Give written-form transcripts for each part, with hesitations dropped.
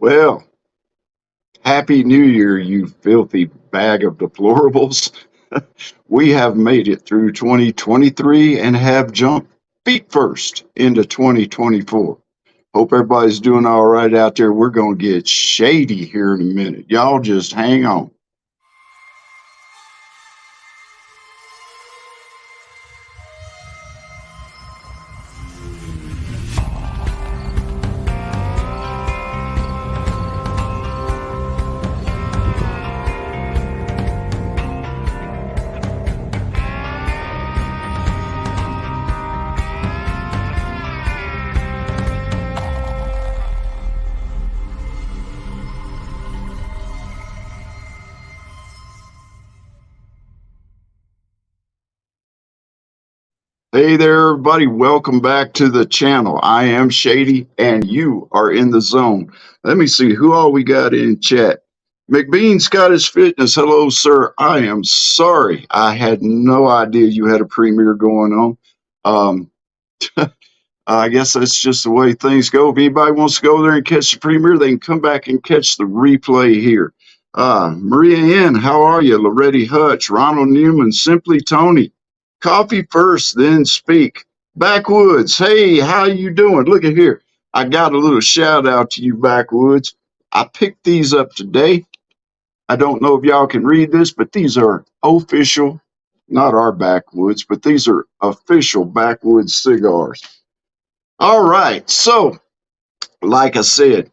Well, Happy New Year, you filthy bag of deplorables. We have made it through 2023 and have jumped feet first into 2024. Hope everybody's doing all right out there. We're going to get shady here in a minute. Y'all just hang on. Hey there, everybody. Welcome back to the channel. I am Shady, and you are in the zone. Let me see who all we got in chat. McBean Scottish Fitness. Hello, sir. I am sorry. I had no idea you had a premiere going on. I guess that's just the way things go. If anybody wants to go there and catch the premiere, they can come back and catch the replay here. Maria Ann, how are you? Loretti Hutch, Ronald Newman, Simply Tony. Coffee first, then speak. Backwoods, hey, how you doing? Look at here. I got a little shout out to you, Backwoods. I picked these up today. I don't know if y'all can read this, but these are official, not our Backwoods, but these are official Backwoods cigars. All right, so like I said,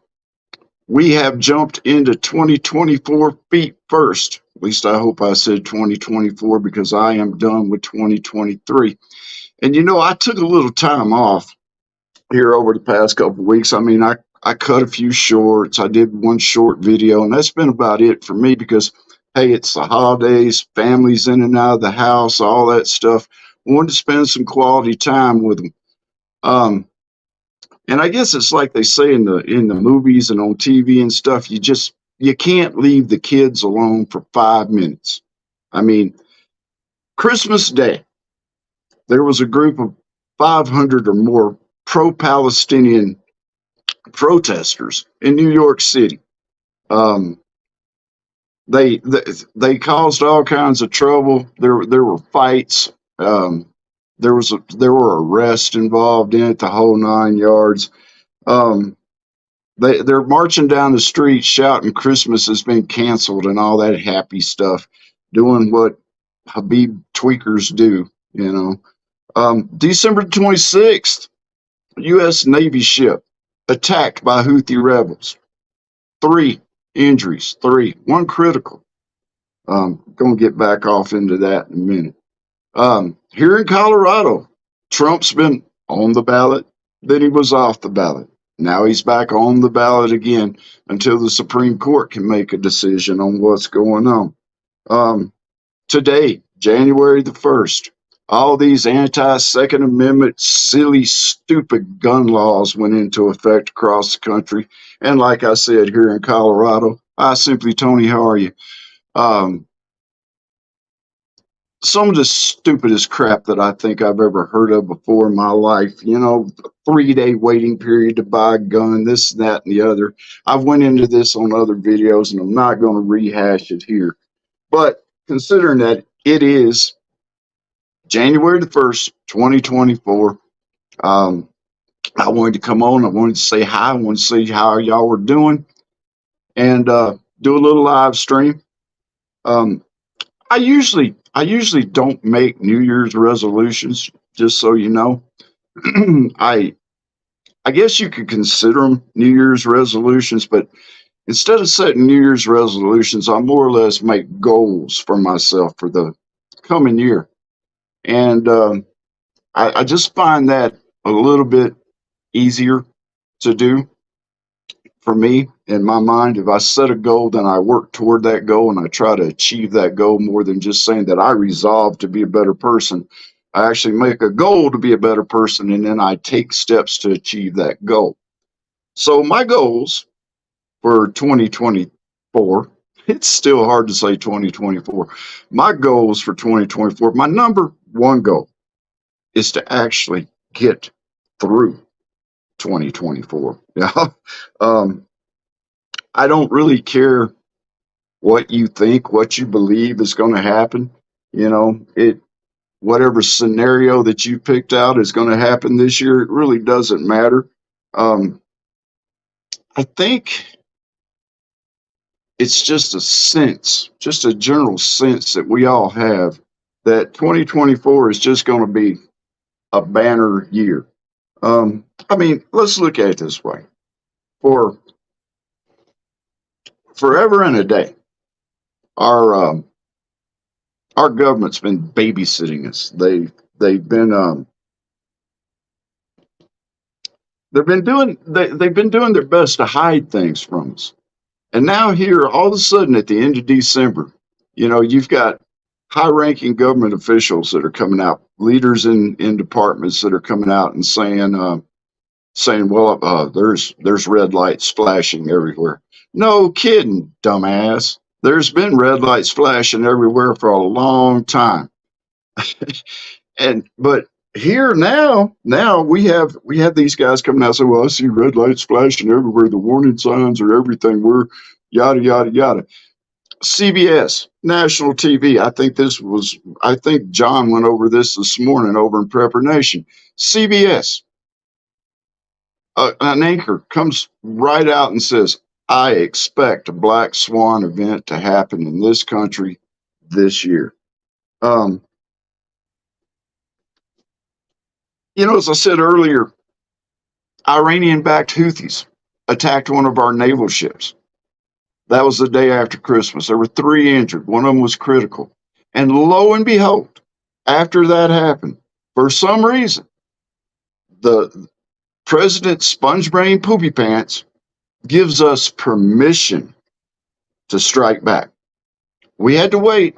we have jumped into 2024 feet first. At least I hope I said 2024 because I am done with 2023. And I took a little time off here over the past couple of weeks. I mean, I cut a few shorts. I did one short video, and that's been about it for me because, hey, it's the holidays, families in and out of the house, all that stuff. I wanted to spend some quality time with them. And I guess it's like they say in the movies and on TV and stuff, you can't leave the kids alone for 5 minutes. I mean, Christmas Day, there was a group of 500 or more pro-Palestinian protesters in New York City. Um, they caused all kinds of trouble. There were fights. There were arrests involved in it, the whole 9 yards. Um, they're marching down the street shouting Christmas has been canceled and all that happy stuff, doing what Habib tweakers do. December 26th, U.S. Navy ship attacked by Houthi rebels. 3 injuries, 1 critical. Going to get back off into that in a minute. Here in Colorado, Trump's been on the ballot, then he was off the ballot. Now he's back on the ballot again until the Supreme Court can make a decision on what's going on. Today, January the 1st, all these anti-Second Amendment, silly, stupid gun laws went into effect across the country. And like I said, here in Colorado, Simply Tony, how are you? Some of the stupidest crap that I think I've ever heard of before in my life. 3-day waiting period to buy a gun, this, that, and the other. I've went into this on other videos, and I'm not going to rehash it here. But considering that it is January the 1st, 2024, I wanted to come on. I wanted to say hi. I wanted to see how y'all were doing and do a little live stream. I usually don't make New Year's resolutions, just so you know. I guess you could consider them New Year's resolutions, but instead of setting New Year's resolutions, I more or less make goals for myself for the coming year. And I just find that a little bit easier to do for me in my mind. If I set a goal, then I work toward that goal and I try to achieve that goal more than just saying that I resolve to be a better person. I actually make a goal to be a better person, and then I take steps to achieve that goal. So my goals for 2024, it's still hard to say 2024. My goals for 2024, my number one goal is to actually get through 2024. Yeah. I don't really care what you think, what you believe is going to happen. You know, it whatever scenario that you picked out is going to happen this year. It really doesn't matter. Um, I think it's just a sense, just a general sense that we all have that 2024 is just going to be a banner year. I mean, let's look at it this way: for forever and a day, our our government's been babysitting us. They've been they've been doing their best to hide things from us. And now here, all of a sudden, at the end of December, you know, you've got high-ranking government officials that are coming out, leaders in departments that are coming out and saying, "Well, there's red lights flashing everywhere." No kidding, dumbass. There's been red lights flashing everywhere for a long time. And but here now we have these guys coming out and say, "Well, I see red lights flashing everywhere. The warning signs are everything. We're yada yada yada." CBS, national TV. I think John went over this morning over in Prepper Nation. CBS, an anchor comes right out and says, "I expect a black swan event to happen in this country this year." Um, you know, as I said earlier, Iranian-backed Houthis attacked one of our naval ships. That was the day after Christmas. There were 3 injured. One of them was critical. And lo and behold, after that happened, for some reason, the President Sponge Brain Poopy Pants gives us permission to strike back. We had to wait.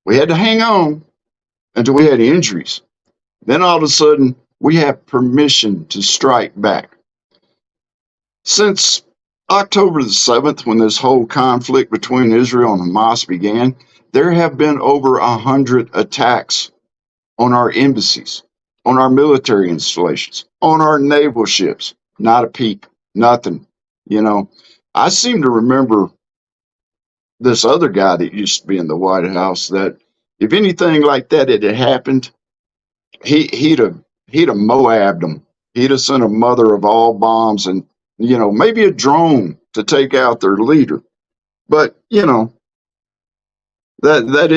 We had to hang on until we had injuries. Then all of a sudden, we have permission to strike back. Since October the 7th, when this whole conflict between Israel and Hamas began, there have been over 100 attacks on our embassies, on our military installations, on our naval ships. Not a peep, nothing. You know, I seem to remember this other guy that used to be in the White House that if anything like that had happened, he'd have Moabbed them. He'd have sent a mother of all bombs and maybe a drone to take out their leader. But that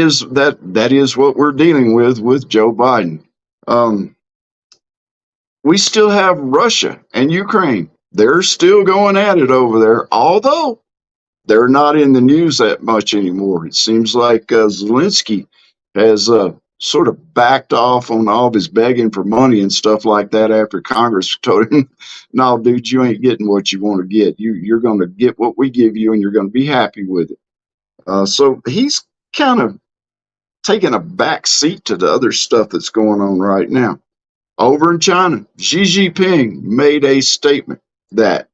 is what we're dealing with Joe Biden. Um, we still have Russia and Ukraine. They're still going at it over there, although they're not in the news that much anymore. It seems like Zelensky has sort of backed off on all of his begging for money and stuff like that after Congress told him, "No, dude, you ain't getting what you want to get. You're going to get what we give you, and you're going to be happy with it." So he's kind of taking a back seat to the other stuff that's going on right now. Over in China, Xi Jinping made a statement that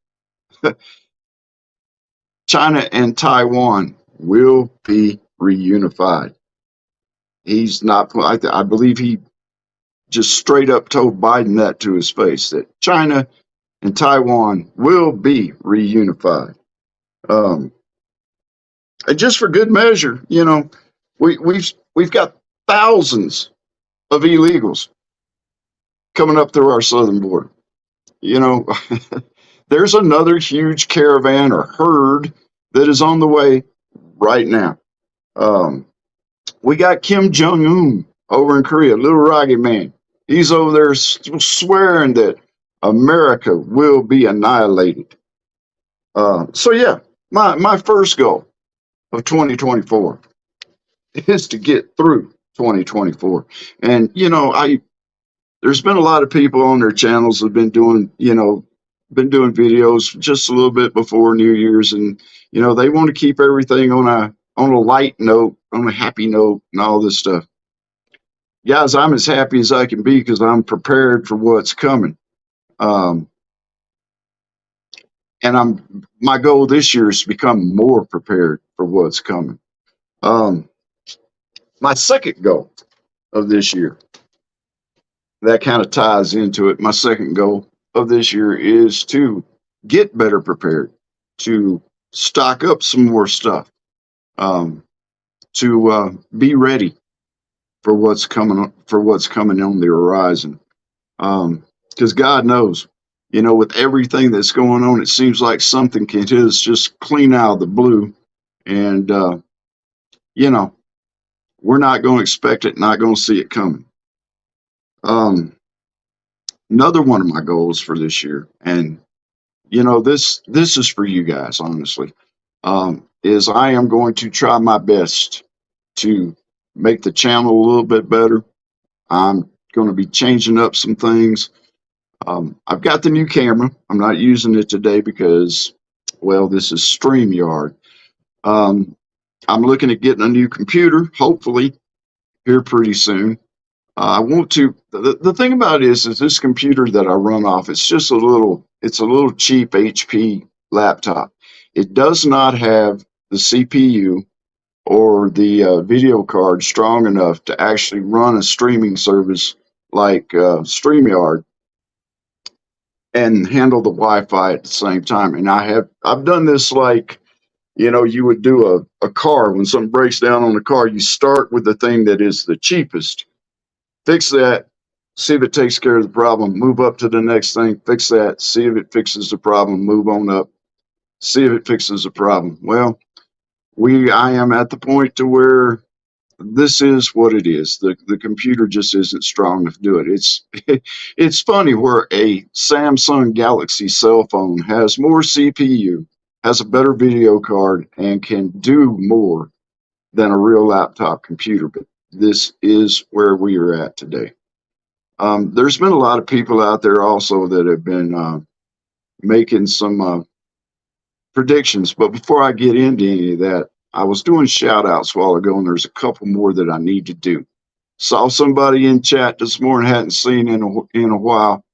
China and Taiwan will be reunified. He's not, I believe he just straight up told Biden that to his face, that China and Taiwan will be reunified. Um, and just for good measure, we've got thousands of illegals coming up through our southern border. You know, there's another huge caravan or herd that is on the way right now. Um, we got Kim Jong Un over in Korea, little Rocky Man. He's over there swearing that America will be annihilated. So yeah, my first goal of 2024 is to get through 2024. And there's been a lot of people on their channels that have been doing videos just a little bit before New Year's, and they want to keep everything on a light note, on a happy note, and all this stuff. Guys, I'm as happy as I can be because I'm prepared for what's coming. Um, and my goal this year is to become more prepared for what's coming. Um, my second goal of this year, that kind of ties into it. My second goal of this year is to get better prepared, to stock up some more stuff, um, to be ready for what's coming on the horizon. Because God knows, with everything that's going on, it seems like something can hit us just clean out of the blue, and you know, we're not going to expect it, not going to see it coming. Um, Another one of my goals for this year, and this is for you guys, honestly, is I am going to try my best to make the channel a little bit better. I'm going to be changing up some things. I've got the new camera. I'm not using it today because, well, this is StreamYard. Um, I'm looking at getting a new computer, hopefully here pretty soon. I want to. The thing about it is this computer that I run off. It's a little cheap HP laptop. It does not have the CPU or the video card strong enough to actually run a streaming service like StreamYard and handle the Wi-Fi at the same time. And I've done this like you would do a car when something breaks down on the car. You start with the thing that is the cheapest, fix that, see if it takes care of the problem, move up to the next thing, fix that, see if it fixes the problem, move on up, see if it fixes the problem. Well, I am at the point to where this is what it is. The computer just isn't strong enough to do it. It's funny where a Samsung Galaxy cell phone has more CPU, has a better video card, and can do more than a real laptop computer. But this is where we are at today. There's been a lot of people out there also that have been making some predictions. But before I get into any of that, I was doing shout outs a while ago, and there's a couple more that I need to do. Saw somebody in chat this morning, hadn't seen in a while.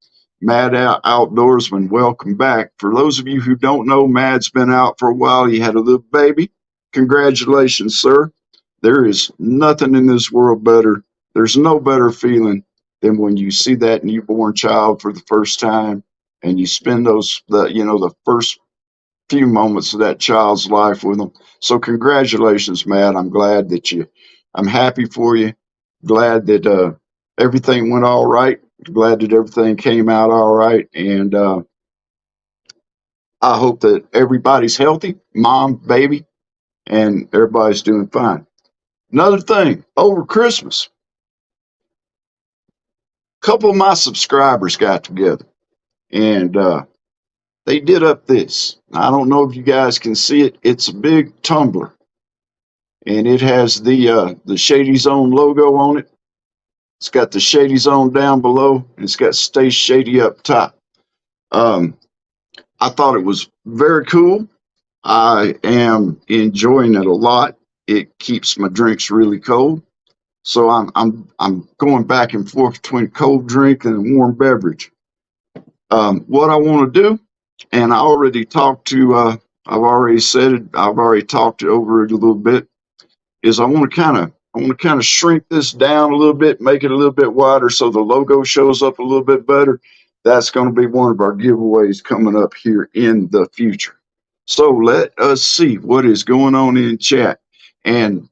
Mad Outdoorsman, welcome back. For those of you who don't know, Mad's been out for a while. He had a little baby. Congratulations, sir. There is nothing in this world better. There's no better feeling than when you see that newborn child for the first time and you spend the first few moments of that child's life with them. So congratulations, Matt. I'm happy for you. Glad that everything went all right. Glad that everything came out all right. And I hope that everybody's healthy, mom, baby, and everybody's doing fine. Another thing, over Christmas, a couple of my subscribers got together and they did up this. I don't know if you guys can see it. It's a big tumbler, and it has the Shady Zone logo on it. It's got the Shady Zone down below, and it's got Stay Shady up top. Um, I thought it was very cool. I am enjoying it a lot. It keeps my drinks really cold, so I'm going back and forth between cold drink and a warm beverage. What I want to do, and I already talked to, I've already said it, I've already talked over it a little bit, is I want to kind of shrink this down a little bit, make it a little bit wider so the logo shows up a little bit better. That's going to be one of our giveaways coming up here in the future. So let us see what is going on in chat. And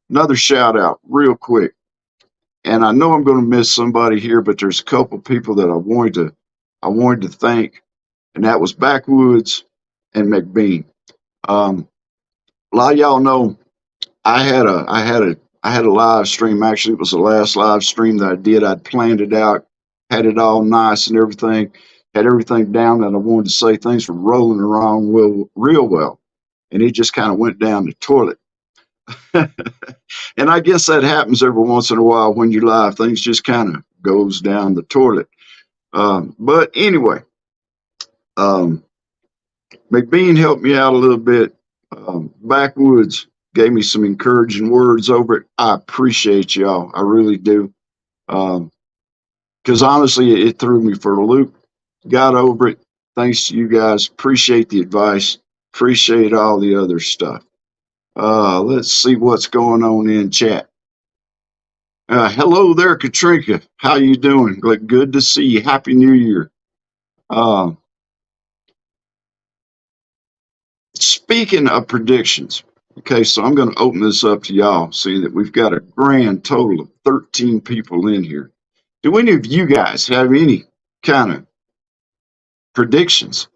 another shout out real quick. And I know I'm going to miss somebody here, but there's a couple people that I wanted to thank, and that was Backwoods and McBean. A lot of y'all know I had a live stream. Actually, it was the last live stream that I did. I'd planned it out, had it all nice and everything, had everything down that I wanted to say. Things were rolling around real well, and it just kind of went down the toilet. And I guess that happens every once in a while when you live. Things just kind of goes down the toilet. But anyway, um, McBean helped me out a little bit. Backwoods gave me some encouraging words over it. I appreciate y'all. I really do. Because honestly, it threw me for a loop. Got over it. Thanks to you guys. Appreciate the advice. Appreciate all the other stuff. Let's see what's going on in chat. Hello there, Katrinka. How you doing? Good to see you. Happy New Year. Speaking of predictions, okay, so I'm going to open this up to y'all, see that we've got a grand total of 13 people in here. Do any of you guys have any kind of predictions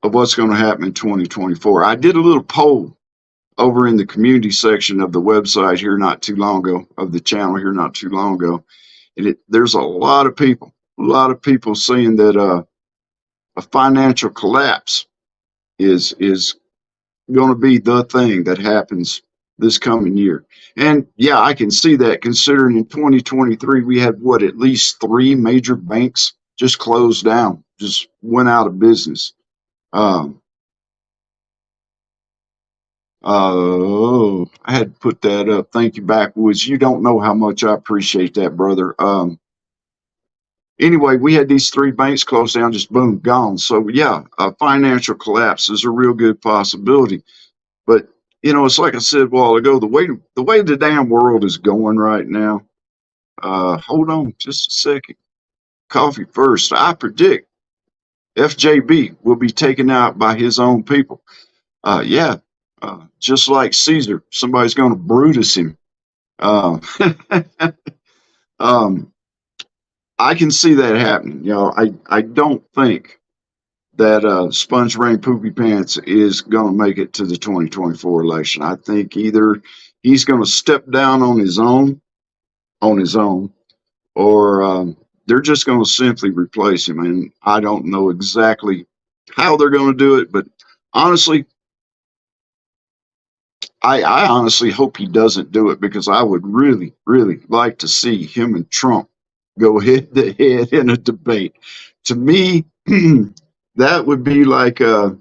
of what's going to happen in 2024? I did a little poll over in the community section of the website here not too long ago, of the channel here not too long ago, and there's a lot of people saying that a financial collapse is going to be the thing that happens this coming year. And yeah, I can see that considering in 2023 we had what, at least three major banks just closed down, just went out of business. Um, oh, I had to put that up. Thank you, Backwoods. You don't know how much I appreciate that, brother. Anyway, we had these three banks closed down, just boom, gone. So yeah, a financial collapse is a real good possibility. But it's like I said a while ago, the way the damn world is going right now. Hold on just a second. Coffee first. I predict FJB will be taken out by his own people. Yeah, just like Caesar, somebody's going to Brutus him. Uh, um, I can see that happening. I don't think that Sponge Rain Poopy Pants is going to make it to the 2024 election. I think either he's going to step down on his own, or they're just going to simply replace him. And I don't know exactly how they're going to do it, but honestly, I honestly hope he doesn't do it because I would really, really like to see him and Trump go head to head in a debate. To me, that would be like a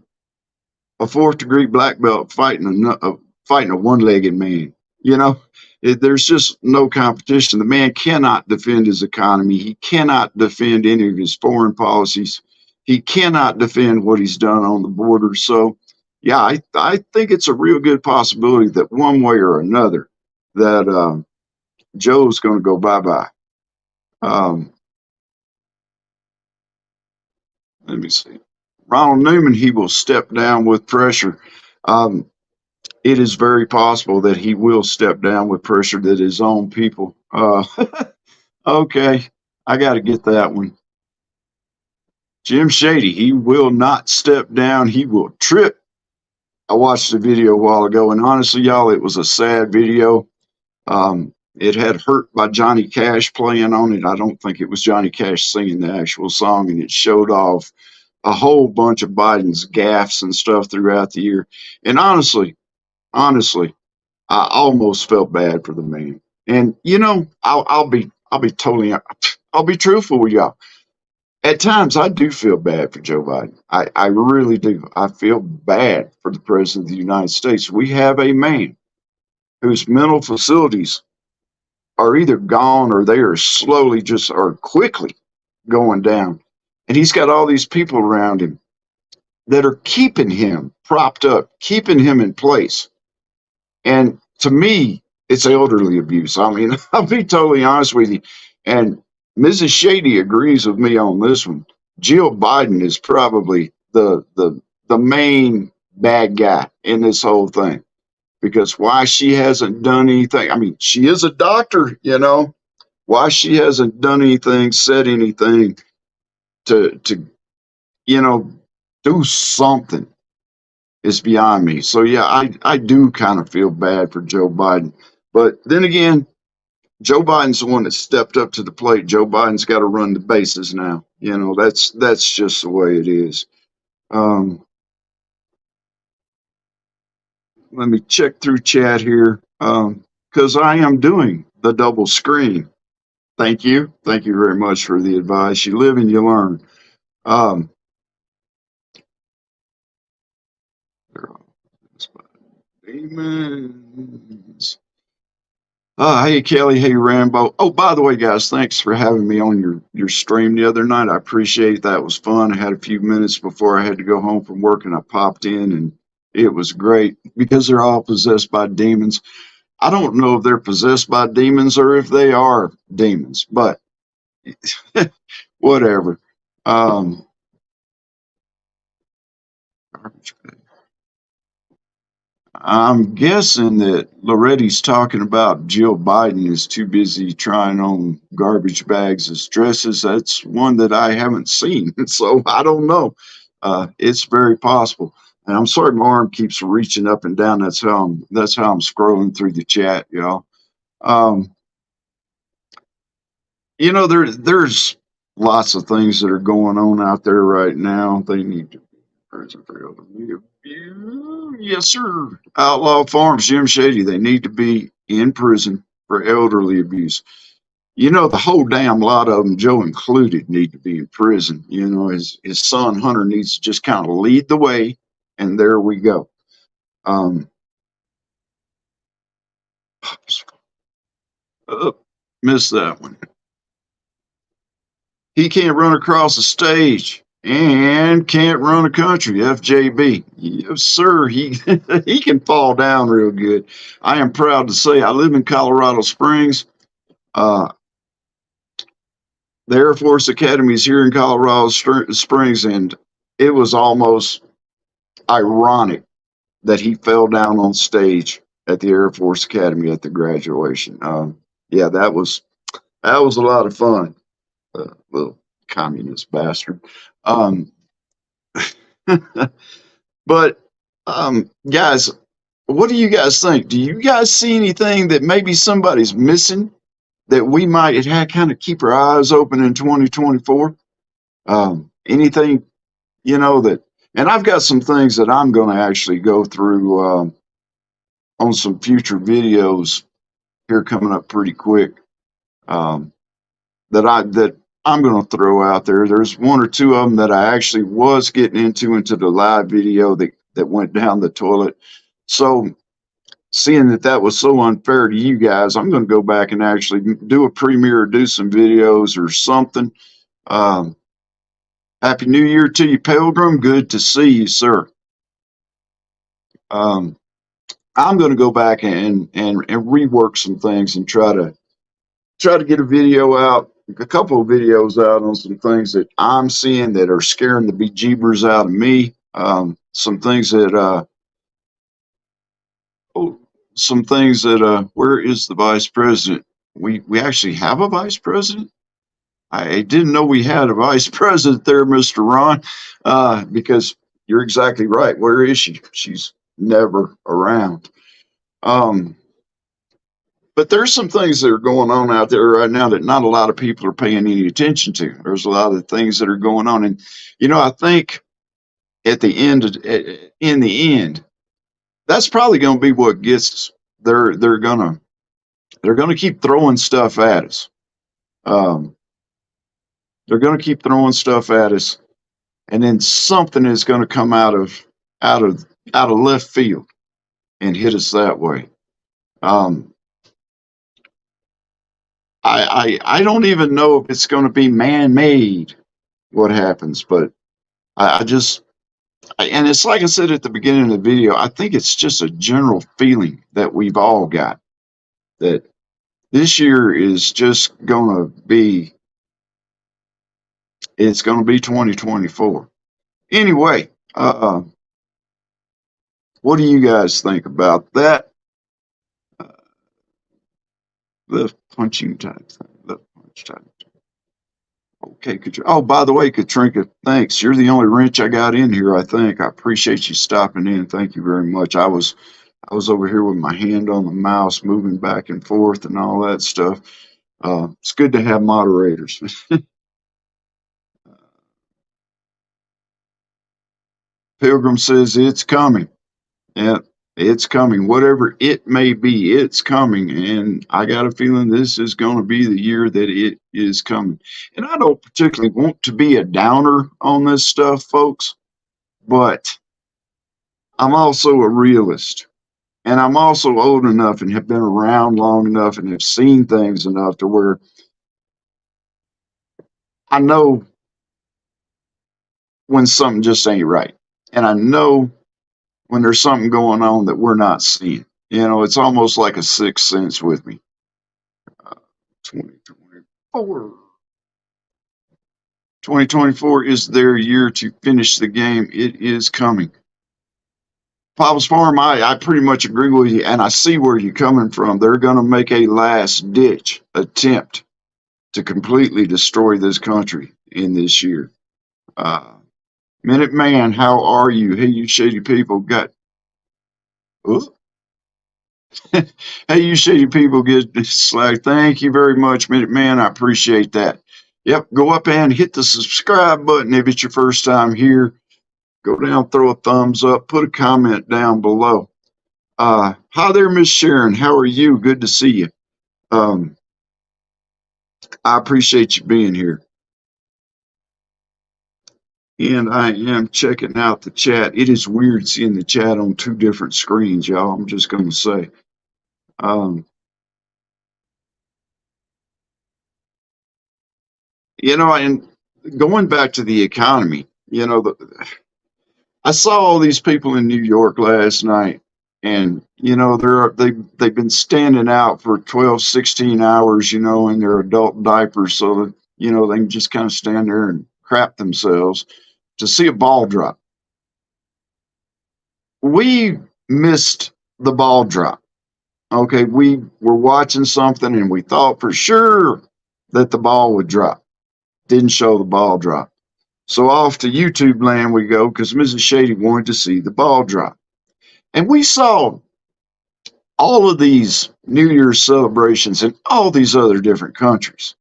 fourth degree black belt fighting a one-legged man. You know, there's just no competition. The man cannot defend his economy. He cannot defend any of his foreign policies. He cannot defend what he's done on the border. So, yeah, I think it's a real good possibility that one way or another that Joe's going to go bye-bye. Um, Let me see. Ronald Newman, he will step down with pressure. Um, it is very possible that he will step down with pressure that his own people. Okay, I got to get that one. Jim Shady, he will not step down. He will trip. I watched the video a while ago, and honestly, y'all, it was a sad video. It had Hurt by Johnny Cash playing on it. I don't think it was Johnny Cash singing the actual song, and it showed off a whole bunch of Biden's gaffes and stuff throughout the year. And honestly, I almost felt bad for the man. And I'll be truthful with y'all. At times, I do feel bad for Joe Biden. I really do. I feel bad for the president of the United States. We have a man whose mental facilities are either gone or they are slowly just or quickly going down. And he's got all these people around him that are keeping him propped up, keeping him in place. And to me, it's elderly abuse. I mean, I'll be totally honest with you. And Mrs. Shady agrees with me on this one. Jill Biden is probably the main bad guy in this whole thing because why she hasn't done anything. I mean, she is a doctor, why she hasn't done anything, said anything to you know do something is beyond me. So yeah, I do kind of feel bad for Joe Biden. But then again, Joe Biden's the one that stepped up to the plate. Joe Biden's got to run the bases now. That's just the way it is. Um, Let me check through chat here because I am doing the double screen. Thank you. Thank you very much for the advice. You live and you learn. Um, Demons. Hey Kelly, hey Rambo. Oh, by the way, guys, thanks for having me on your stream the other night. I appreciate that. It was fun. I had a few minutes before I had to go home from work, and I popped in, and it was great because they're all possessed by demons. I don't know if they're possessed by demons or if they are demons, but whatever. Um, I'm guessing that Loretti's talking about Jill Biden is too busy trying on garbage bags as dresses. That's one that I haven't seen, so I don't know. It's very possible. And I'm sorry, my arm keeps reaching up and down. That's how I'm scrolling through the chat, y'all. Um, there's lots of things that are going on out there right now. They need to be present for elderly abuse. Yes, sir. Outlaw Farms, Jim Shady. They need to be in prison for elderly abuse. The whole damn lot of them, Joe included, need to be in prison. His son Hunter needs to just kind of lead the way, and there we go. Um, oh, missed that one. He can't run across the stage and can't run a country. FJB. Yes, sir. He he can fall down real good. I am proud to say I live in Colorado Springs. Uh, the Air Force Academy is here in Colorado Springs, and it was almost ironic that he fell down on stage at the Air Force Academy at the graduation. Yeah, that was a lot of fun. Little communist bastard. Um, but guys, what do you guys think? Do you guys see anything that maybe somebody's missing that we might have kind of keep our eyes open in 2024? Anything that, and I've got some things that I'm going to actually go through on some future videos here coming up pretty quick. Um, that I'm going to throw out there. There's one or two of them that I actually was getting into the live video that went down the toilet. So seeing that was so unfair to you guys, I'm going to go back and actually do a premiere, do some videos or something. Um, Happy New Year to you, Pilgrim. Good to see you, sir. Um, I'm going to go back and rework some things and try to get a video out, a couple of videos out on some things that I'm seeing that are scaring the bejeebers out of me. Some things that oh, where is the vice president? We actually have a vice president. I didn't know we had a vice president there, Mr. Ron, because you're exactly right. Where is she? She's never around. Um, But there's some things that are going on out there right now that not a lot of people are paying any attention to. There's a lot of things that are going on, and I think at the end, in the end, that's probably going to be what gets us. They're gonna keep throwing stuff at us. Um, they're going to keep throwing stuff at us, and then something is going to come out of out of left field and hit us that way. Um, I don't even know if it's going to be man made what happens, but I just, and it's like I said at the beginning of the video, I think it's just a general feeling that we've all got that this year is just going to be, it's going to be 2024. Anyway, what do you guys think about that? Uh, the punching type thing, the punch type. Okay, oh, by the way, Katrinka, thanks. You're the only wrench I got in here, I think. I appreciate you stopping in. Thank you very much. I was over here with my hand on the mouse, moving back and forth and all that stuff. It's good to have moderators. Pilgrim says it's coming. Yeah, it's coming. Whatever it may be, it's coming. And I got a feeling this is going to be the year that it is coming. And I don't particularly want to be a downer on this stuff, folks, but I'm also a realist. And I'm also old enough and have been around long enough and have seen things enough to where I know when something just ain't right. And I know when there's something going on that we're not seeing. It's almost like a sixth sense with me. 2024. 2024 is their year to finish the game. It is coming. Papa's Farm, I pretty much agree with you, and I see where you're coming from. They're going to make a last ditch attempt to completely destroy this country in this year. Uh, Minute Man, how are you? Hey, you shady people got. Ooh. Hey, you shady people get slack. Thank you very much, Minute Man. I appreciate that. Yep, go up and hit the subscribe button if it's your first time here. Go down, throw a thumbs up, put a comment down below. Hi there, Miss Sharon. How are you? Good to see you. Um, I appreciate you being here. And I am checking out the chat. It is weird seeing the chat on two different screens, y'all. I'm just going to say. Um, and going back to the economy, I saw all these people in New York last night, and they've been standing out for 12, 16 hours, in their adult diapers, so that they can just kind of stand there and crap themselves to see a ball drop. We missed the ball drop. Okay, we were watching something and we thought for sure that the ball would drop. Didn't show the ball drop. So off to YouTube land we go because Mrs. Shady wanted to see the ball drop. And we saw all of these New Year's celebrations in all these other different countries.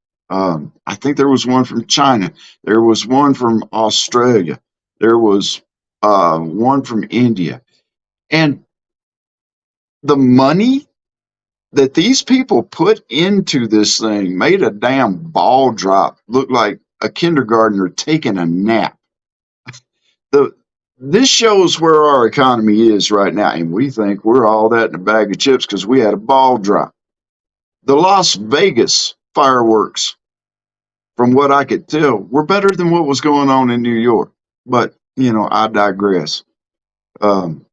I think there was one from China. There was one from Australia. There was one from India. And the money that these people put into this thing made a damn ball drop look like a kindergartner taking a nap. This shows where our economy is right now, and we think we're all that in a bag of chips because we had a ball drop. The Las Vegas fireworks, from what I could tell, were better than what was going on in New York. But I digress. Um,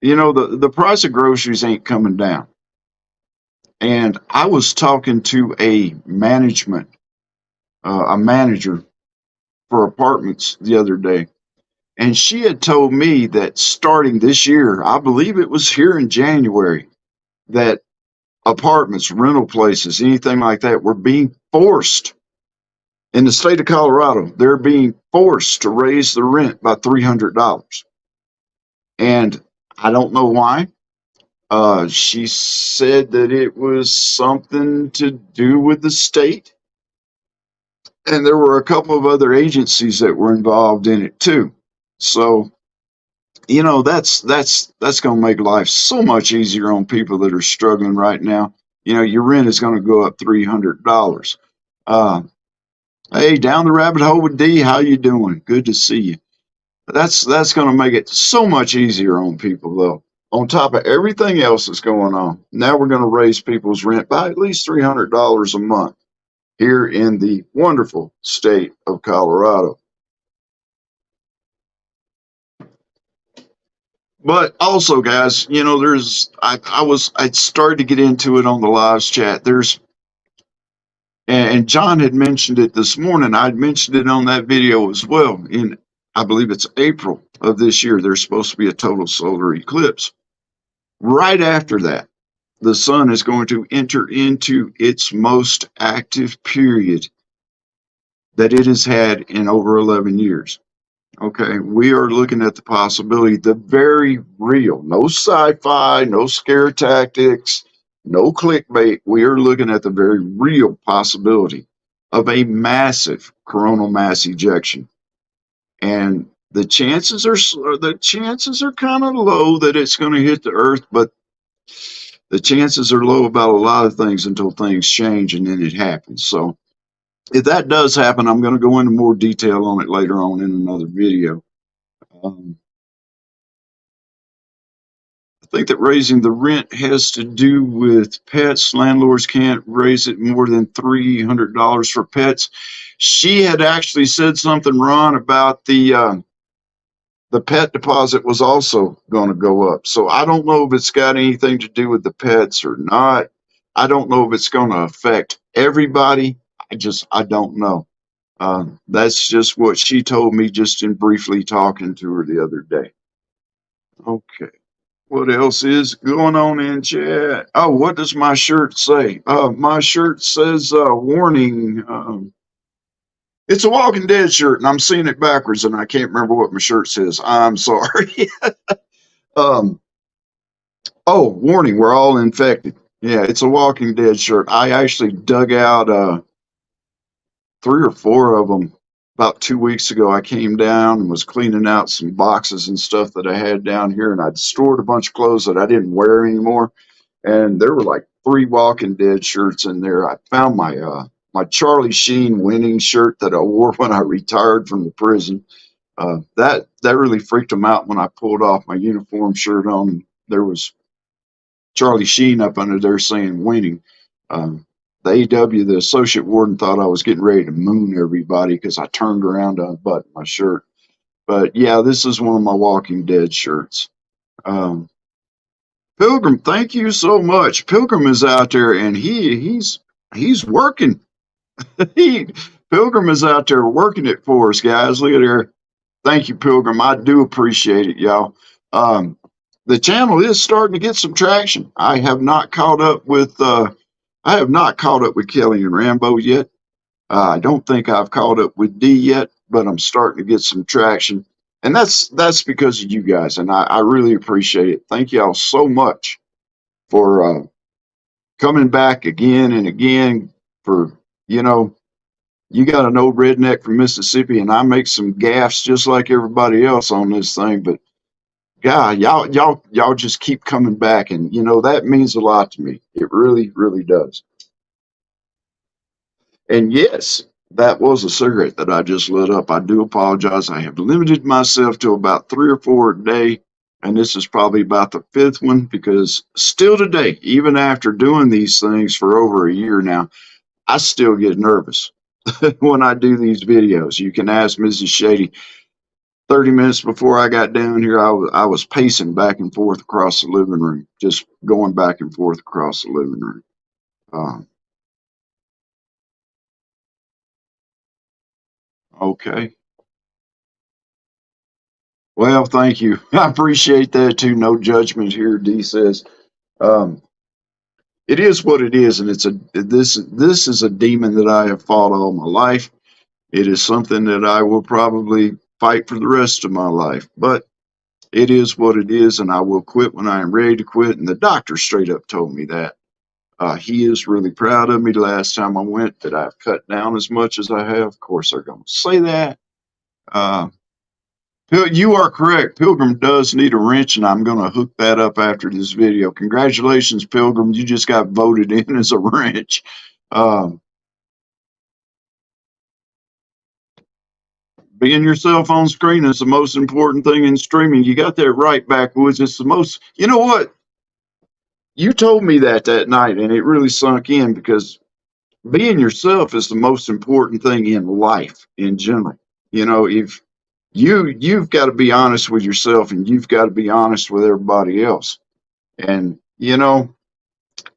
the price of groceries ain't coming down. And I was talking to a manager for apartments the other day, and she had told me that starting this year, I believe it was here in January, that apartments, rental places, anything like that were being forced in the state of Colorado. They're being forced to raise the rent by $300. And I don't know why. She said that it was something to do with the state. And there were a couple of other agencies that were involved in it too. So, that's going to make life so much easier on people that are struggling right now. Your rent is going to go up $300. Hey, down the rabbit hole with D, how you doing? Good to see you. That's going to make it so much easier on people, though. On top of everything else that's going on, now we're going to raise people's rent by at least $300 a month here in the wonderful state of Colorado. But also, guys, I started to get into it on the lives chat. And John had mentioned it this morning. I'd mentioned it on that video as well. I believe it's April of this year, there's supposed to be a total solar eclipse. Right after that, the sun is going to enter into its most active period that it has had in over 11 years. Okay, we are looking at the possibility, the very real, no sci-fi, no scare tactics, no clickbait. We are looking at the very real possibility of a massive coronal mass ejection. And the chances are kind of low that it's going to hit the earth, but the chances are low about a lot of things until things change and then it happens. So if that does happen, I'm going to go into more detail on it later on in another video. I think that raising the rent has to do with pets. Landlords can't raise it more than $300 for pets. She had actually said something, Ron, about the pet deposit was also going to go up. So I don't know if it's got anything to do with the pets or not. I don't know if it's going to affect everybody. I don't know. That's just what she told me just in briefly talking to her the other day. Okay. What else is going on in chat? Oh, what does my shirt say? My shirt says warning. It's a Walking Dead shirt, and I'm seeing it backwards, and I can't remember what my shirt says. I'm sorry. um, oh, warning, we're all infected. Yeah, it's a Walking Dead shirt. I actually dug out 3 or 4 of them about 2 weeks ago. I came down and was cleaning out some boxes and stuff that I had down here, and I'd stored a bunch of clothes that I didn't wear anymore. And there were like 3 Walking Dead shirts in there. I found my Charlie Sheen winning shirt that I wore when I retired from the prison. That really freaked them out when I pulled off my uniform shirt on. There was Charlie Sheen up under there saying winning. The AW, the associate warden, thought I was getting ready to moon everybody because I turned around to unbutton my shirt. But yeah, this is one of my Walking Dead shirts. Pilgrim, thank you so much. Pilgrim is out there and he's working. he Pilgrim is out there working it for us, guys. Look at there. Thank you, Pilgrim. I do appreciate it, y'all. Um, the channel is starting to get some traction. I have not caught up with Kelly and Rambo yet. I don't think I've caught up with D yet, but I'm starting to get some traction. And that's because of you guys, and I really appreciate it. Thank y'all so much for coming back again and again. For you know, you got an old redneck from Mississippi, and I make some gaffes just like everybody else on this thing. But God, y'all just keep coming back, and that means a lot to me. It really, really does. And yes, that was a cigarette that I just lit up. I do apologize. I have limited myself to about 3 or 4 a day, and this is probably about the 5th one because still today, even after doing these things for over a year now, I still get nervous when I do these videos. You can ask Mrs. Shady. 30 minutes before I got down here, I was pacing back and forth across the living room, just going back and forth across the living room. Okay. Well, thank you. I appreciate that too. No judgment here, D says. Um, it is what it is, and this is a demon that I have fought all my life. It is something that I will probably fight for the rest of my life. But it is what it is, and I will quit when I am ready to quit. And the doctor straight up told me that. He is really proud of me. The last time I went, that I've cut down as much as I have. Of course, they're going to say that. Uh, you are correct. Pilgrim does need a wrench, and I'm going to hook that up after this video. Congratulations, Pilgrim. You just got voted in as a wrench. Um, Being yourself on screen is the most important thing in streaming. You got that right, Backwoods. It's the most, you know what? You told me that night, and it really sunk in because being yourself is the most important thing in life in general. If you've got to be honest with yourself and you've got to be honest with everybody else. And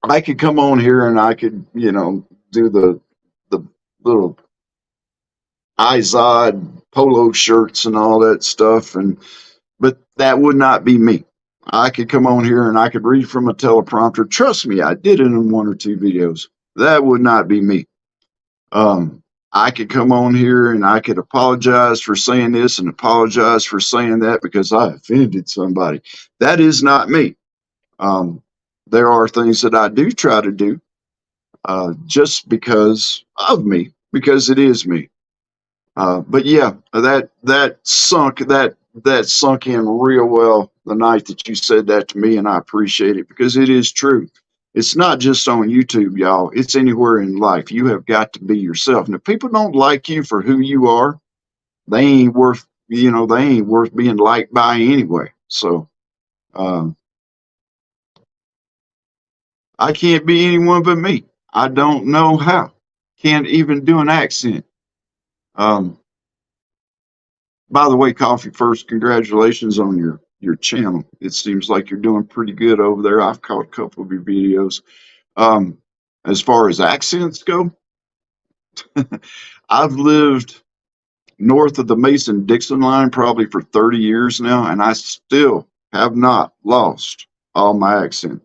I could come on here and I could, do the little Izod polo shirts and all that stuff, but that would not be me. I could come on here and I could read from a teleprompter. Trust me, I did it in 1 or 2 videos. That would not be me. I could come on here and I could apologize for saying this and apologize for saying that because I offended somebody. That is not me. Um, there are things that I do try to do just because of me, because it is me. But yeah, that sunk in real well the night that you said that to me, and I appreciate it because it is true. It's not just on YouTube, y'all. It's anywhere in life. You have got to be yourself. And if people don't like you for who you are, they ain't worth being liked by anyway. So um, I can't be anyone but me. I don't know how. Can't even do an accent. Um, by the way, Coffee First, congratulations on your channel. It seems like you're doing pretty good over there. I've caught a couple of your videos. Um, as far as accents go, I've lived north of the Mason Dixon line probably for 30 years now, and I still have not lost all my accent.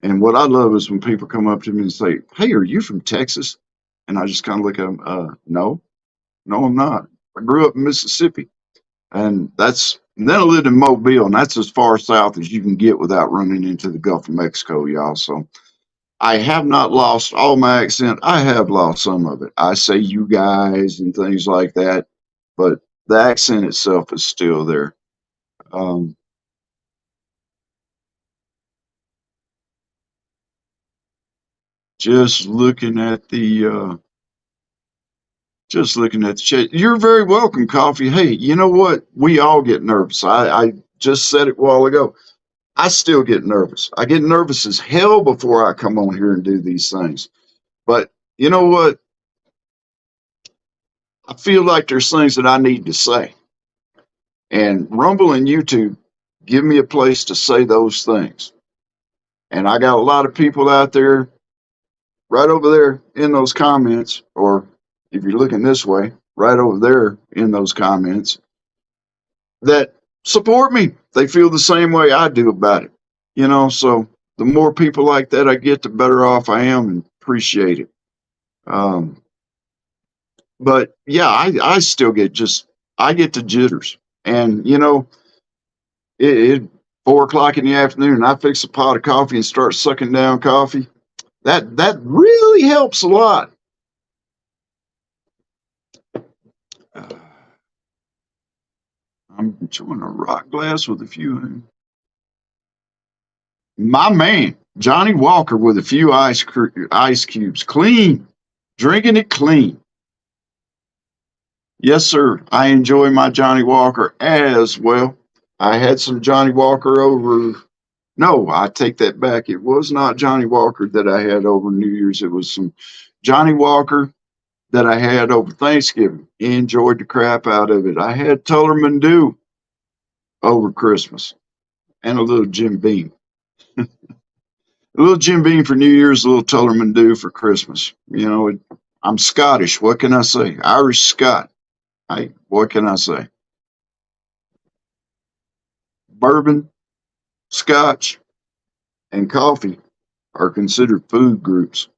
And what I love is when people come up to me and say, "Hey, are you from Texas?" And I just kind of look at them, no, no, I'm not. I grew up in Mississippi. And then I lived in Mobile, and that's as far south as you can get without running into the Gulf of Mexico, y'all. So I have not lost all my accent. I have lost some of it. I say you guys and things like that, but the accent itself is still there. Um, just looking at the chat. You're very welcome, Coffee. Hey, you know what? We all get nervous. I just said it a while ago. I still get nervous. I get nervous as hell before I come on here and do these things. But you know what? I feel like there's things that I need to say. And Rumble and YouTube give me a place to say those things. And I got a lot of people out there, right over there in those comments, or if you're looking this way, right over there in those comments, that support me. They feel the same way I do about it. So the more people like that I get, the better off I am, and appreciate it. Um, but yeah, I still I get the jitters. And, it 4 o'clock in the afternoon, and I fix a pot of coffee and start sucking down coffee. That really helps a lot. Uh, I'm enjoying a rock glass with a few. My man, Johnny Walker with a few ice cubes, clean, drinking it clean. Yes, sir. I enjoy my Johnny Walker as well. I had some Johnny Walker over. No, I take that back. It was not Johnny Walker that I had over New Year's. It was some Johnny Walker that I had over Thanksgiving. Enjoyed the crap out of it. I had Tullerman Dew over Christmas and a little Jim Beam. A little Jim Beam for New Year's, a little Tullerman Dew for Christmas. I'm Scottish. What can I say? Irish Scot. Hey, what can I say? Bourbon, scotch, and coffee are considered food groups.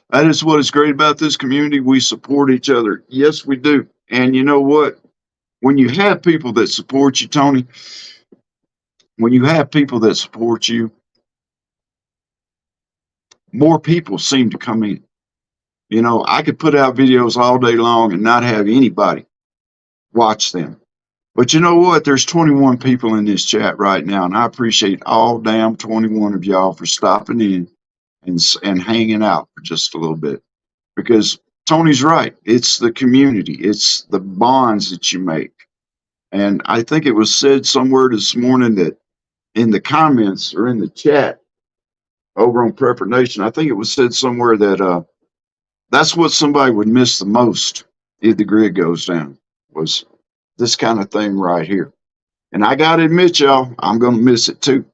That is what is great about this community. We support each other. Yes, we do. And you know what? When you have people that support you, Tony, when you have people that support you, more people seem to come in. I could put out videos all day long and not have anybody watch them. But you know what? There's 21 people in this chat right now, and I appreciate all damn 21 of y'all for stopping in and hanging out for just a little bit. Because Tony's right. It's the community. It's the bonds that you make. And I think it was said somewhere this morning that in the comments or in the chat over on Prepper Nation, I think it was said somewhere that that's what somebody would miss the most if the grid goes down, was this kind of thing right here. And I got to admit, y'all, I'm going to miss it too.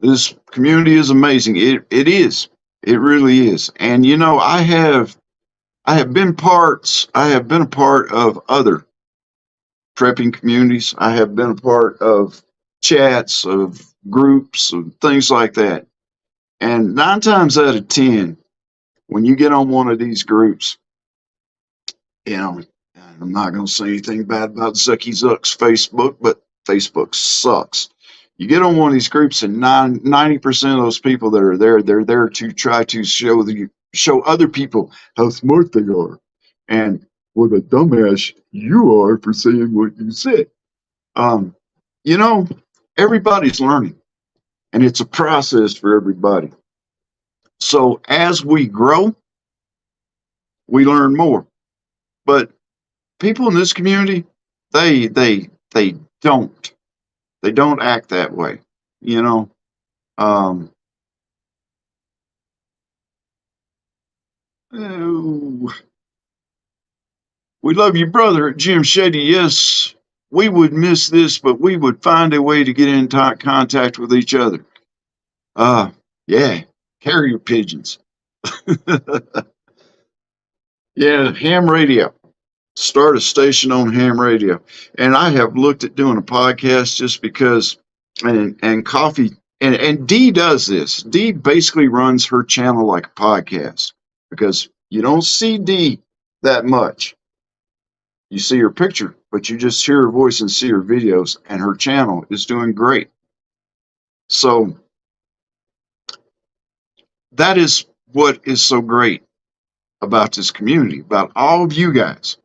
This community is amazing. It is. It really is. And I have been a part of other prepping communities. I have been a part of chats, of groups, of things like that. And 9 times out of 10, when you get on one of these groups, you know, I'm not going to say anything bad about Zucky Zuck's Facebook, but Facebook sucks. You get on one of these groups, and 90% of those people that are there, they're there to try to show other people how smart they are, and what a dumbass you are for saying what you said. Um, you know, everybody's learning, and it's a process for everybody. So as we grow, we learn more. But people in this community, they don't they don't act that way. You know, um, oh, we love you, brother, Jim Shady. Yes, we would miss this, but we would find a way to get in contact with each other. Uh, yeah, carrier pigeons. Yeah, ham radio. Start a station on ham radio. And I have looked at doing a podcast just because, and coffee, and Dee does this. Dee basically runs her channel like a podcast because you don't see Dee that much. You see her picture, but you just hear her voice and see her videos, and her channel is doing great. So that is what is so great about this community, about all of you guys.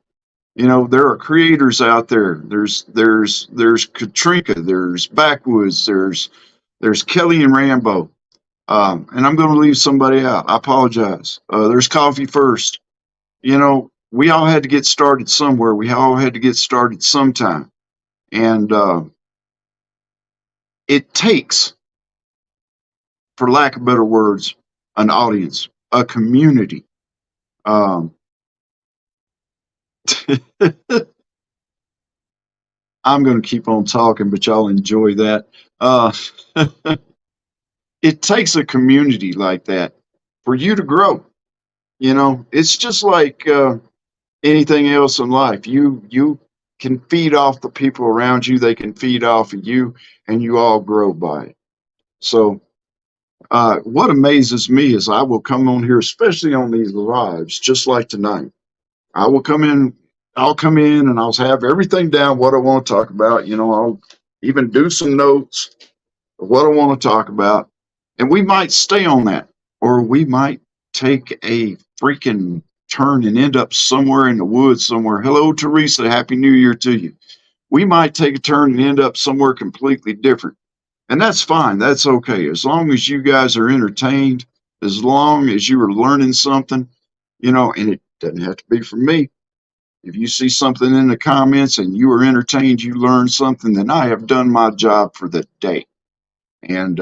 You know, there are creators out there. There's Katrinka, there's Backwoods, there's Kelly and Rambo. And I'm going to leave somebody out. I apologize. There's Coffee First. You know, we all had to get started somewhere. We all had to get started sometime. And it takes, for lack of better words, an audience, a community. Um, I'm going to keep on talking, but y'all enjoy that. Uh, it takes a community like that for you to grow. You know, it's just like anything else in life. You can feed off the people around you. They can feed off of you, and you all grow by it. So, what amazes me is I will come on here, especially on these lives, just like tonight. I will come in. I'll come in and I'll have everything down what I want to talk about. You know, I'll even do some notes of what I want to talk about, and we might stay on that, or we might take a freaking turn and end up somewhere in the woods somewhere. Hello, Teresa. Happy New Year to you. We might take a turn and end up somewhere completely different. And that's fine. That's okay. As long as you guys are entertained, as long as you are learning something, you know, and it doesn't have to be from me. If you see something in the comments and you are entertained, you learn something, then I have done my job for the day. And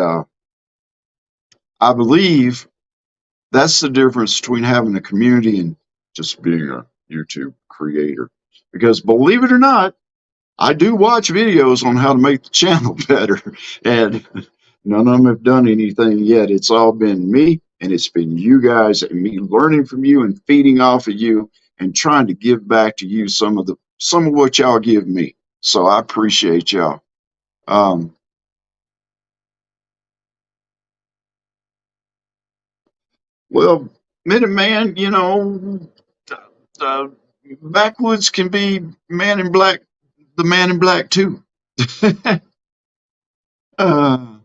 I believe that's the difference between having a community and just being a YouTube creator. Because believe it or not, I do watch videos on how to make the channel better, and none of them have done anything yet. It's all been me, and it's been you guys and me learning from you and feeding off of you and trying to give back to you some of what y'all give me. So I appreciate y'all. Um, well, Minuteman, you know, uh, Backwoods can be Man in Black, the Man in Black too. uh,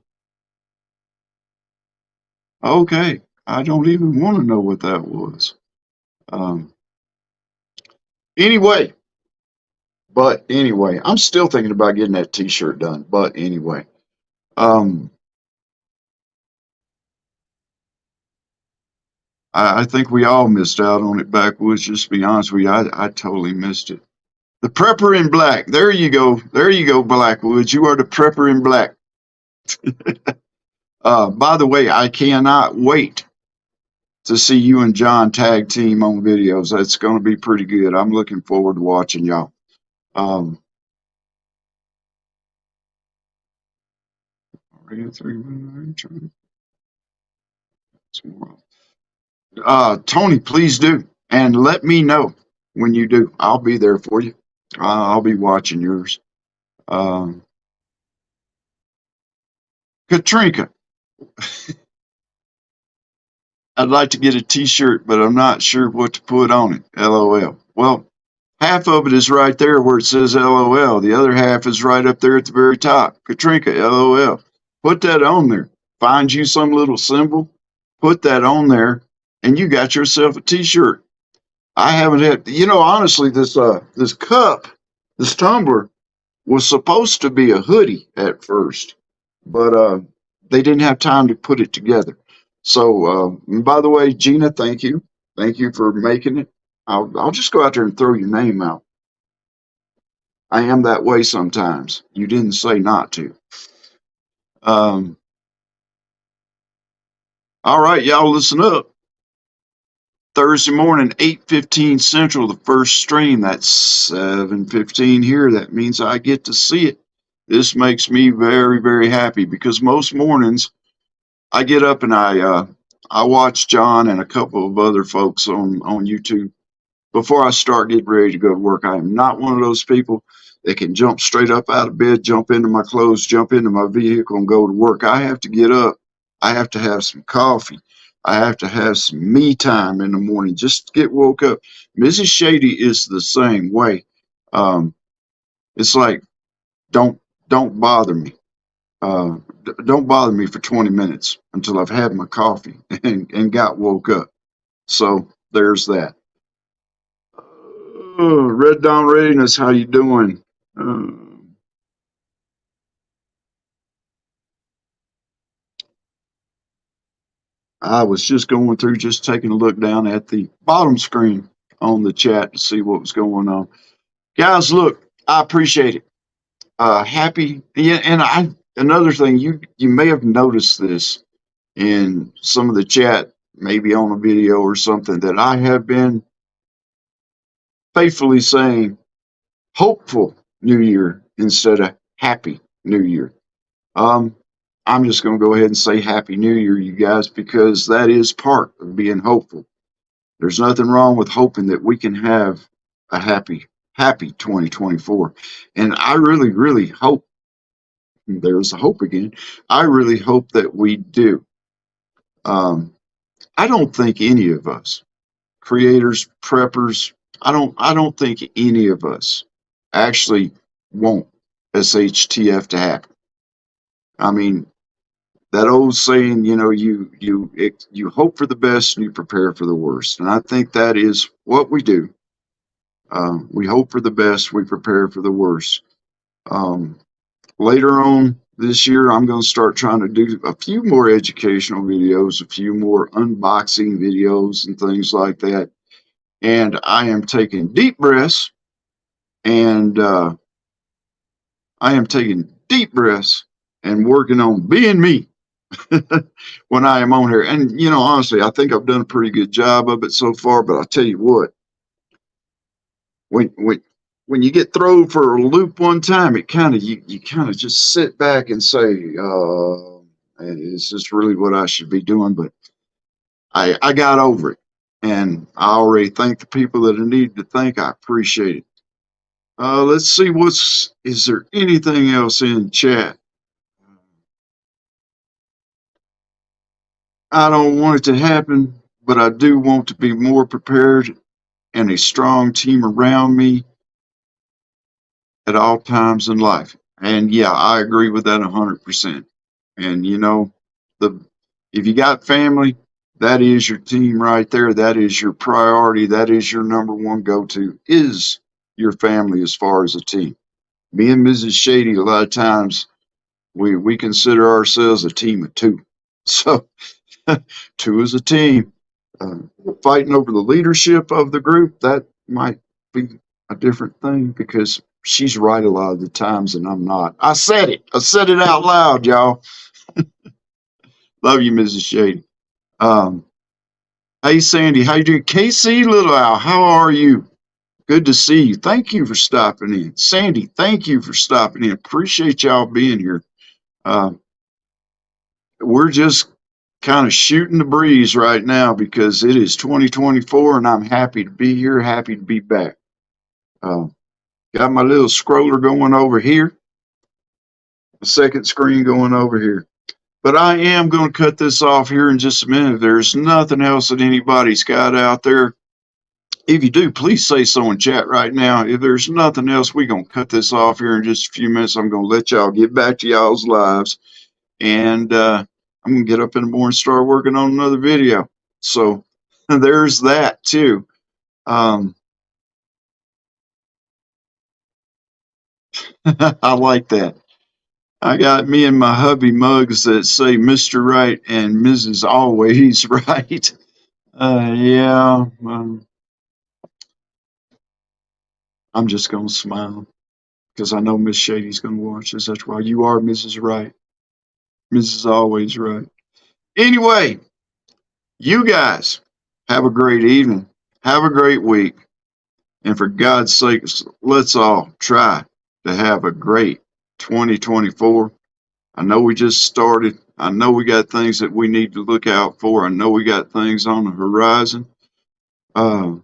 okay, I don't even want to know what that was. Um, anyway, I'm still thinking about getting that T-shirt done. But anyway, um, I think we all missed out on it. Backwoods, just to be honest with you, I totally missed it. The prepper in black. There you go. There you go, Blackwoods. You are the prepper in black. By the way, I cannot wait to see you and John tag team on videos. That's going to be pretty good. I'm looking forward to watching y'all. Um, Tony, please do. And let me know when you do. I'll be there for you. I'll be watching yours. Um, Katrinka, I'd like to get a t-shirt, but I'm not sure what to put on it. LOL. Well, half of it is right there where it says LOL. The other half is right up there at the very top. Katrinka, LOL. Put that on there. Find you some little symbol, put that on there, and you got yourself a t-shirt. I haven't had, you know, honestly, this cup, this tumbler was supposed to be a hoodie at first, but they didn't have time to put it together. So, by the way, Gina, thank you for making it. I'll just go out there and throw your name out. I am that way sometimes. You didn't say not to. Um, all right, y'all, listen up. Thursday morning, 8:15 Central, the first stream. That's 7:15 here. That means I get to see it. This makes me very, very happy because most mornings I get up and I watch John and a couple of other folks on YouTube before I start getting ready to go to work. I am not one of those people that can jump straight up out of bed, jump into my clothes, jump into my vehicle, and go to work. I have to get up. I have to have some coffee. I have to have some me time in the morning just to get woke up. Mrs. Shady is the same way. Um, it's like don't don't bother me. Uh, don't bother me for 20 minutes until I've had my coffee and got woke up. So there's that. Red Dawn Readiness, how you doing? I was just going through, just taking a look down at the bottom screen on the chat to see what was going on. Guys, look, I appreciate it. Happy, yeah, and another thing, you may have noticed this in some of the chat, maybe on a video or something, that I have been faithfully saying hopeful New Year instead of happy New Year. Um, I'm just going to go ahead and say Happy New Year, you guys, because that is part of being hopeful. There's nothing wrong with hoping that we can have a happy 2024. And I really, really hope, there's a hope again, I really hope that we do. Um, I don't think any of us, creators, preppers, I don't think any of us actually want SHTF to happen. I mean, that old saying, you hope for the best and you prepare for the worst, and I think that is what we do. We hope for the best, we prepare for the worst. Um, Later on this year, I'm going to start trying to do a few more educational videos, a few more unboxing videos, and things like that. And I am taking deep breaths, and I am taking deep breaths and working on being me when I am on here. And honestly, I think I've done a pretty good job of it so far. But I'll tell you what, when when when you get thrown for a loop one time, it kind of you kind of just sit back and say, "Is this really what I should be doing?" But I got over it, and I already thank the people that I need to thank. I appreciate it. Let's see is there anything else in chat? I don't want it to happen, but I do want to be more prepared and a strong team around me at all times in life. And yeah, I agree with that 100%. And the if you got family, that is your team right there. That is your priority. That is your number one go-to is your family as far as a team. Me and Mrs. Shady, a lot of times we consider ourselves a team of two. So two is a team. Uh, Fighting over the leadership of the group, that might be a different thing because she's right a lot of the times and I'm not. I said it. I said it out loud, y'all. Love you, Mrs. Shady. Um, hey, Sandy, how you doing? KC Little Owl, how are you? Good to see you. Thank you for stopping in. Sandy, thank you for stopping in. Appreciate y'all being here. Uh, we're just kind of shooting the breeze right now because it is 2024 and I'm happy to be here, happy to be back. Uh, got my little scroller going over here, the second screen going over here. But I am going to cut this off here in just a minute. If there's nothing else that anybody's got out there, if you do, please say so in chat right now. If there's nothing else, we're going to cut this off here in just a few minutes. I'm going to let y'all get back to y'all's lives. And I'm going to get up in the morning and start working on another video. So there's that too. I like that. I got me and my hubby mugs that say Mr. Right and Mrs. Always Right. Yeah, I'm just going to smile because I know Miss Shady's going to watch this. That's why you are Mrs. Right. Mrs. Always Right. Anyway, you guys Have a great evening. Have a great week. And for God's sake, let's all try to have a great 2024. I know we just started. I know we got things that we need to look out for. I know we got things on the horizon. Uh,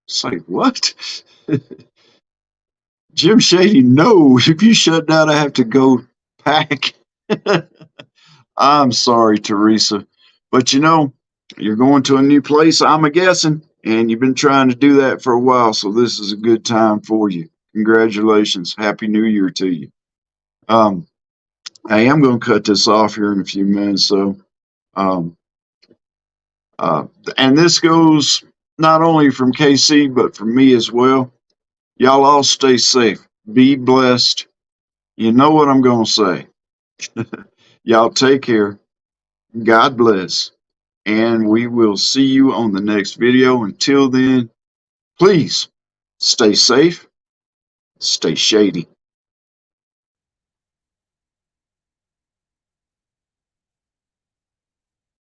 say what? Jim Shady, no. If you shut down, I have to go pack. I'm sorry, Teresa. But you're going to a new place, I'm a guessing, and you've been trying to do that for a while, so this is a good time for you. Congratulations. Happy New Year to you. Um, I am going to cut this off here in a few minutes, so um, uh, and this goes not only from KC, but from me as well. Y'all all stay safe. Be blessed. You know what I'm going to say. Y'all take care. God bless. And we will see you on the next video. Until then, please stay safe, stay shady.